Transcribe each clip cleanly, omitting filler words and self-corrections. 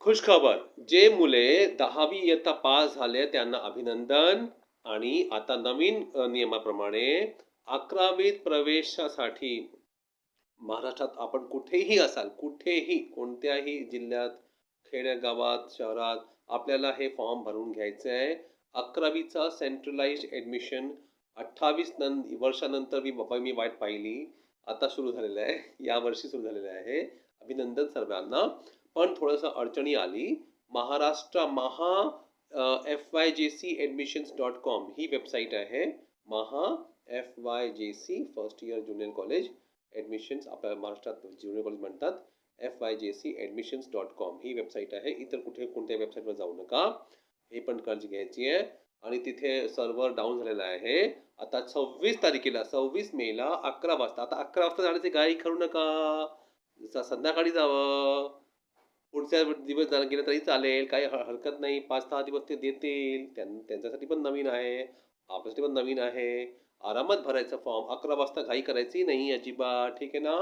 खुशखबर. जे मुले 10वी इयत्ता पास झाले त्यांना अभिनंदन आणि आता नवीन नियमाप्रमाणे 11वीत प्रवेशासाठी महाराष्ट्रात आपण कुठेही असाल, कुठेही, कोणत्याही जिल्ह्यात, खेड्यागावात, शहरात आपल्याला हे फॉर्म भरून घ्यायचे आहे. 11वीचा सेंट्रलाइज्ड ॲडमिशन 28 वर्षानंतर मी वाट पाहिली. आता सुरू झालेलं आहे. यावर्षी सुरू झालेलं आहे. अभिनंदन सर्वांना. पण थोडंसं अडचणी आली. महाराष्ट्र FYJC admissions.com ही वेबसाईट आहे. FYJC first year junior college admissions, आपल्या महाराष्ट्रात ज्युनियर कॉलेज म्हणतात. FYJC admissions.com ही वेबसाईट आहे. इतर कोणत्या वेबसाईटवर जाऊ नका. हे पण काळजी घ्यायची आहे. आणि तिथे सर्व्हर डाऊन झालेला आहे. आता 26 मेला 11 वाजता. आता 11 वाजता जाण्याची घाई करू नका. संध्याकाळी जावं. पुढच्या दिवस गेलं तरी चालेल, काही हरकत नाही. 5-6 दिवस ते देतील. त्यांच्यासाठी पण नवीन आहे, आपल्यासाठी पण नवीन आहे. आरामात भरायचा फॉर्म. 11 वाजता घाई करायची नाही अजिबात. ठीक आहे ना?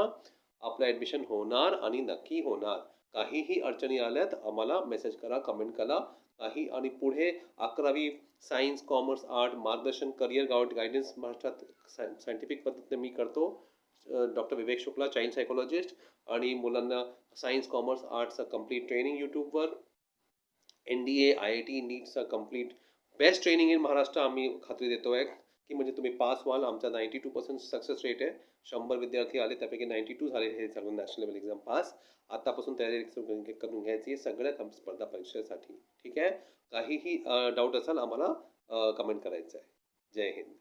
आपलं ॲडमिशन होणार आणि नक्की होणार. काहीही अडचणी आल्यात आम्हाला मेसेज करा, कमेंट करा. काही आणि पुढे 11वी सायन्स, कॉमर्स, आर्ट मार्गदर्शन, करिअर गायडन्स महाराष्ट्रात सायंटिफिक पद्धतीने मी करतो. Doctor Vivek Shukla, child psychologist. आणि मुलांना सायन्स, कॉमर्स, आर्ट्सचं कंप्लीट ट्रेनिंग यूट्यूबवर. NDA, IIT, नीटचं complete best training in Maharashtra आम्ही खात्री देतो आहे की म्हणजे तुम्ही पास व्हाल. आमचा 92% सक्सेस रेट आहे. 100 विद्यार्थी आले त्यापैकी 92 झाले हे सर्व नॅशनल लेवल एक्झाम पास. आतापासून तयारी करून घ्यायची सगळ्या स्पर्धा परीक्षेसाठी. ठीक आहे? काहीही डाऊट असाल आम्हाला कमेंट करायचं आहे. जय हिंद.